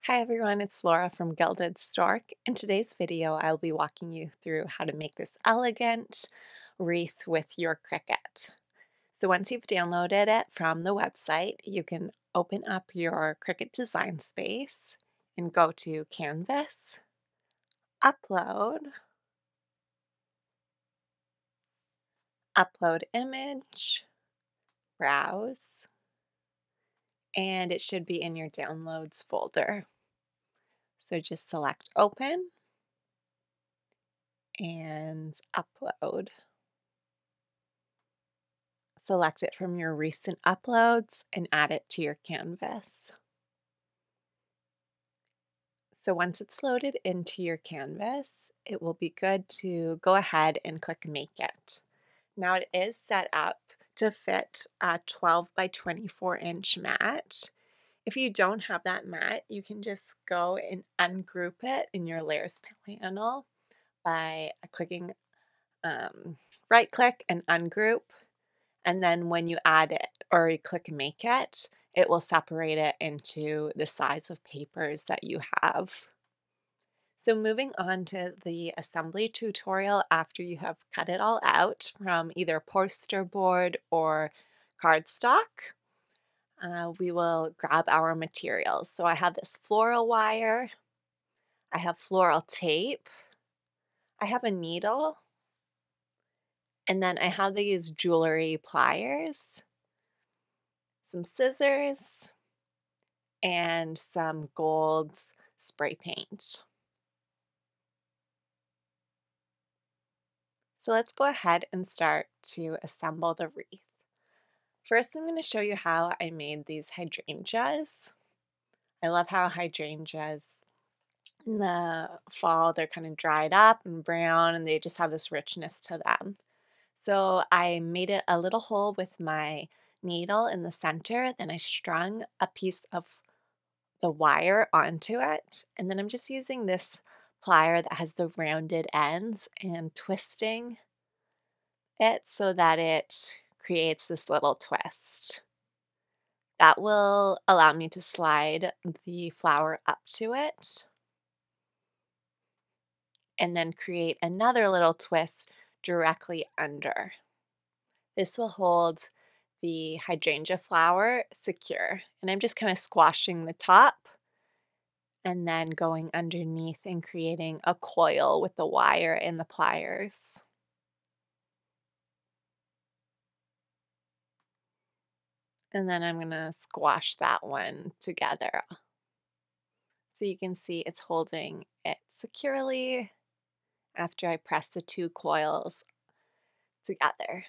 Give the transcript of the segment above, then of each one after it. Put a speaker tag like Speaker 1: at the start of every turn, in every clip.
Speaker 1: Hi everyone, it's Laura from Gilded Stork. In today's video, I'll be walking you through how to make this elegant wreath with your Cricut. So once you've downloaded it from the website, you can open up your Cricut design space and go to Canvas, Upload, Upload Image, Browse, and it should be in your Downloads folder. So just select Open and Upload. Select it from your recent uploads and add it to your canvas. So once it's loaded into your canvas, it will be good to go ahead and click Make It. Now it is set up to fit a 12 by 24 inch mat. If you don't have that mat, you can just go and ungroup it in your layers panel by clicking right click and ungroup. And then when you add it or you click Make It, it will separate it into the size of papers that you have. So moving on to the assembly tutorial after you have cut it all out from either poster board or cardstock, we will grab our materials. So I have this floral wire, I have floral tape, I have a needle, and then I have these jewelry pliers, some scissors, and some gold spray paint. So let's go ahead and start to assemble the wreath. First, I'm going to show you how I made these hydrangeas. I love how hydrangeas in the fall, they're kind of dried up and brown and they just have this richness to them. So I made it a little hole with my needle in the center, then I strung a piece of the wire onto it, and then I'm just using this plier that has the rounded ends and twisting it so that it creates this little twist. That will allow me to slide the flower up to it and then create another little twist directly under. This will hold the hydrangea flower secure, and I'm just kind of squashing the top and then going underneath and creating a coil with the wire and the pliers. And then I'm going to squash that one together. So you can see it's holding it securely after I press the two coils together.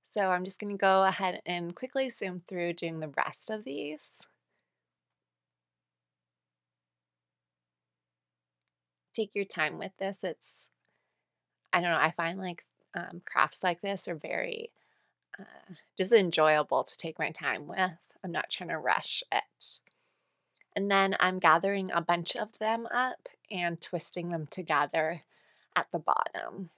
Speaker 1: So I'm just going to go ahead and quickly zoom through doing the rest of these. Take your time with this. I don't know, I find like crafts like this are very just enjoyable to take my time with. I'm not trying to rush it. And then I'm gathering a bunch of them up and twisting them together at the bottom.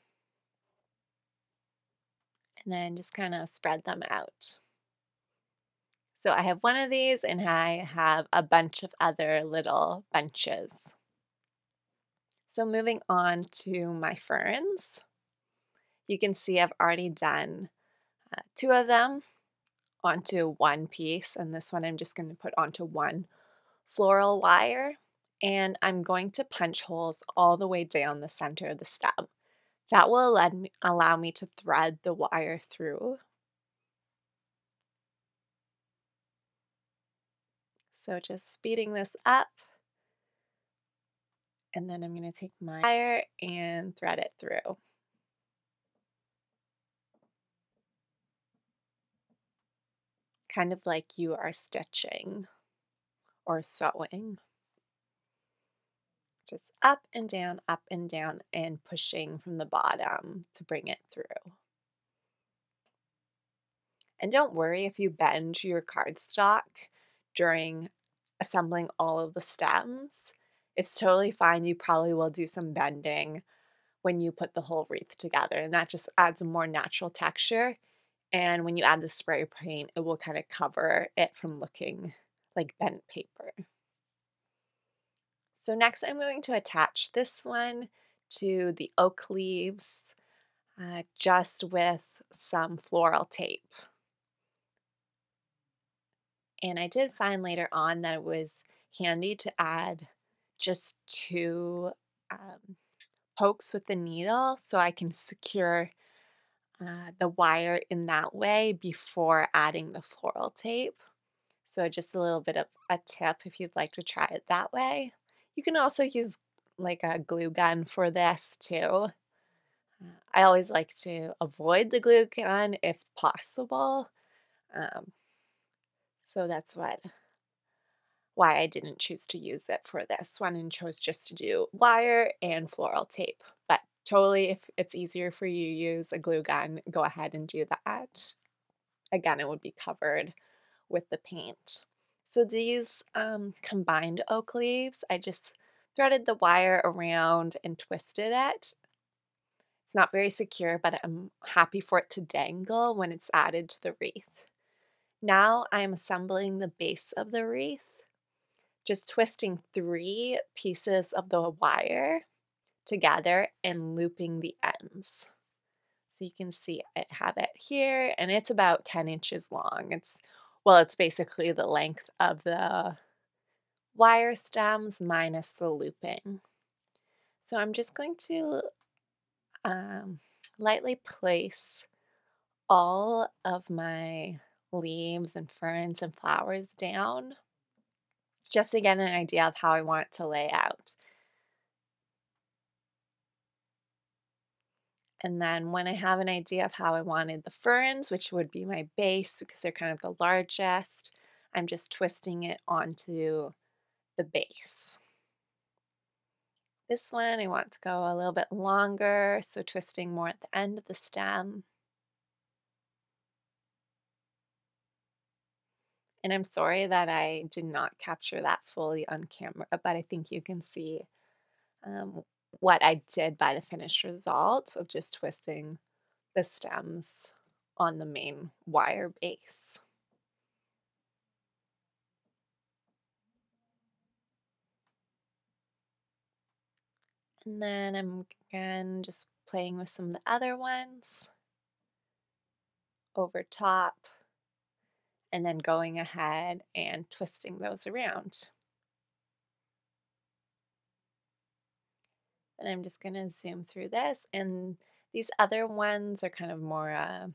Speaker 1: And then just kind of spread them out. So I have one of these and I have a bunch of other little bunches. So moving on to my ferns, you can see I've already done two of them onto one piece, and this one I'm just going to put onto one floral wire, and I'm going to punch holes all the way down the center of the stem. That will allow me to thread the wire through. So just speeding this up, and then I'm going to take my wire and thread it through. Kind of like you are stitching or sewing. Just up and down, and pushing from the bottom to bring it through. And don't worry if you bend your cardstock during assembling all of the stems. It's totally fine. You probably will do some bending when you put the whole wreath together, and that just adds a more natural texture. And when you add the spray paint, it will kind of cover it from looking like bent paper. So next I'm going to attach this one to the oak leaves just with some floral tape. And I did find later on that it was handy to add just two pokes with the needle so I can secure the wire in that way before adding the floral tape. So just a little bit of a tip if you'd like to try it that way. You can also use like a glue gun for this too. I always like to avoid the glue gun if possible. Um, so that's why I didn't choose to use it for this one and chose just to do wire and floral tape. But totally, if it's easier for you to use a glue gun, go ahead and do that. Again, it would be covered with the paint. So these combined oak leaves, I just threaded the wire around and twisted it. It's not very secure, but I'm happy for it to dangle when it's added to the wreath. Now I'm assembling the base of the wreath, just twisting 3 pieces of the wire together and looping the ends. So you can see I have it here, and it's about 10 inches long. It's basically the length of the wire stems minus the looping. So I'm just going to lightly place all of my leaves and ferns and flowers down just to get an idea of how I want it to lay out. And then when I have an idea of how I wanted the ferns, which would be my base because they're kind of the largest, I'm just twisting it onto the base. This one I want to go a little bit longer, so twisting more at the end of the stem. And I'm sorry that I did not capture that fully on camera, but I think you can see um, what I did by the finished result of just twisting the stems on the main wire base. And then I'm again just playing with some of the other ones over top and then going ahead and twisting those around. And I'm just going to zoom through this, and these other ones are kind of more a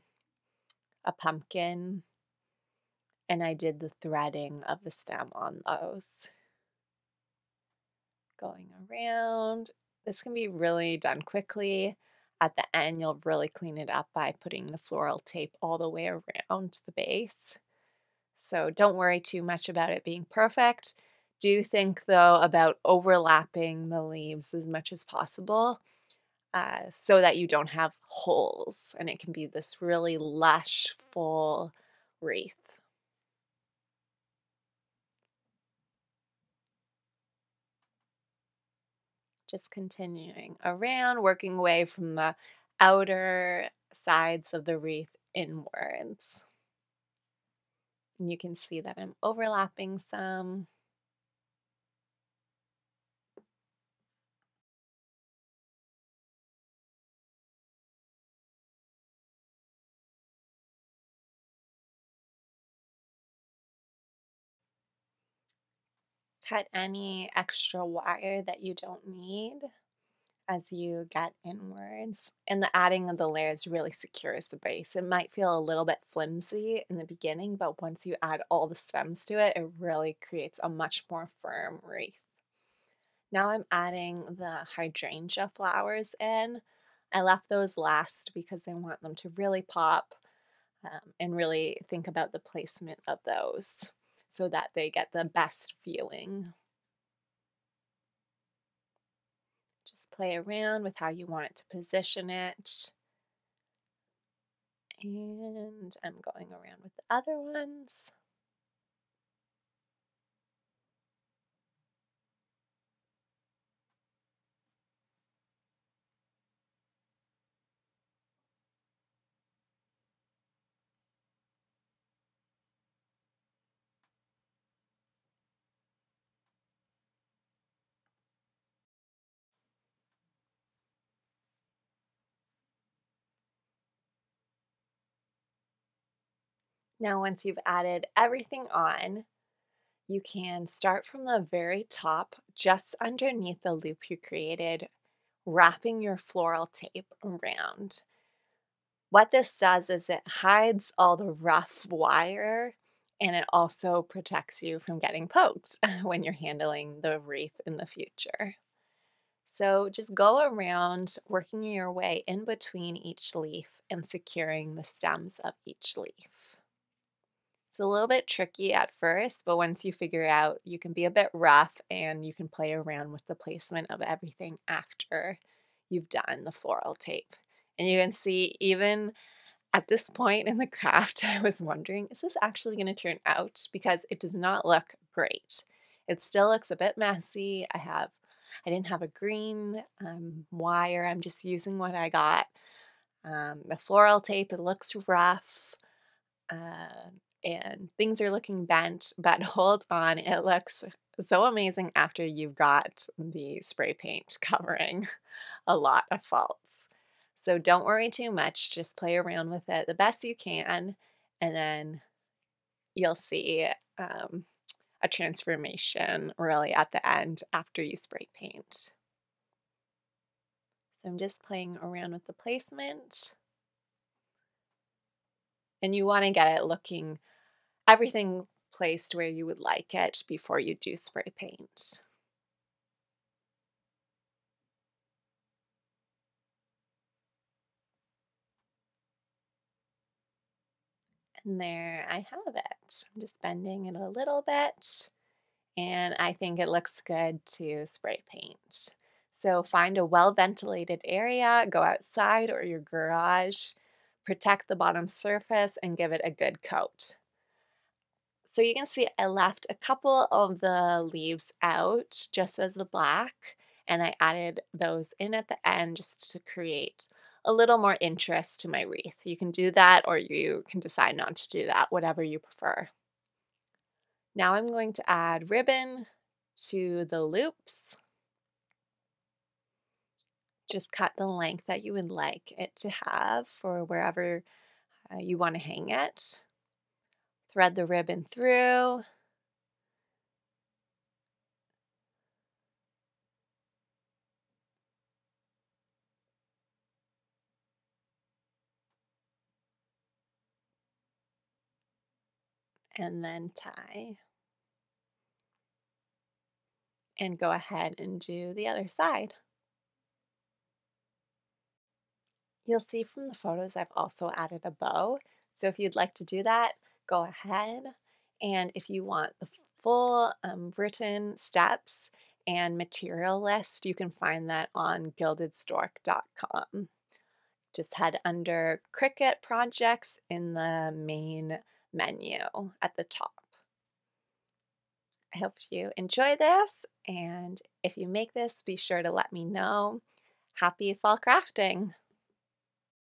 Speaker 1: pumpkin, and I did the threading of the stem on those. Going around. This can be really done quickly. At the end, you'll really clean it up by putting the floral tape all the way around the base. So don't worry too much about it being perfect. Do think, though, about overlapping the leaves as much as possible so that you don't have holes and it can be this really lush, full wreath. Just continuing around, working away from the outer sides of the wreath inwards. And you can see that I'm overlapping some. Cut any extra wire that you don't need as you get inwards. And the adding of the layers really secures the base. It might feel a little bit flimsy in the beginning, but once you add all the stems to it, it really creates a much more firm wreath. Now I'm adding the hydrangea flowers in. I left those last because I want them to really pop and really think about the placement of those so that they get the best viewing. Just play around with how you want it to position it. And I'm going around with the other ones. Now, once you've added everything on, you can start from the very top, just underneath the loop you created, wrapping your floral tape around. What this does is it hides all the rough wire and it also protects you from getting poked when you're handling the wreath in the future. So just go around working your way in between each leaf and securing the stems of each leaf. It's a little bit tricky at first, but once you figure it out, you can be a bit rough and you can play around with the placement of everything after you've done the floral tape. And you can see even at this point in the craft, I was wondering, is this actually going to turn out? Because it does not look great. It still looks a bit messy. I didn't have a green wire. I'm just using what I got. The floral tape, it looks rough. And things are looking bent, but hold on, it looks so amazing after you've got the spray paint covering a lot of faults. So don't worry too much, just play around with it the best you can, and then you'll see a transformation really at the end after you spray paint. So I'm just playing around with the placement, and you want to get it looking everything placed where you would like it before you do spray paint. And there I have it. I'm just bending it a little bit, and I think it looks good to spray paint. So find a well-ventilated area, go outside or your garage, protect the bottom surface, and give it a good coat. So you can see I left a couple of the leaves out just as the black, and I added those in at the end just to create a little more interest to my wreath. You can do that or you can decide not to do that, whatever you prefer. Now I'm going to add ribbon to the loops. Just cut the length that you would like it to have for wherever you want to hang it. Thread the ribbon through. And then tie. And go ahead and do the other side. You'll see from the photos I've also added a bow. So if you'd like to do that, go ahead. And if you want the full written steps and material list, you can find that on gildedstork.com. Just head under Cricut projects in the main menu at the top. I hope you enjoy this, and if you make this, be sure to let me know. Happy fall crafting!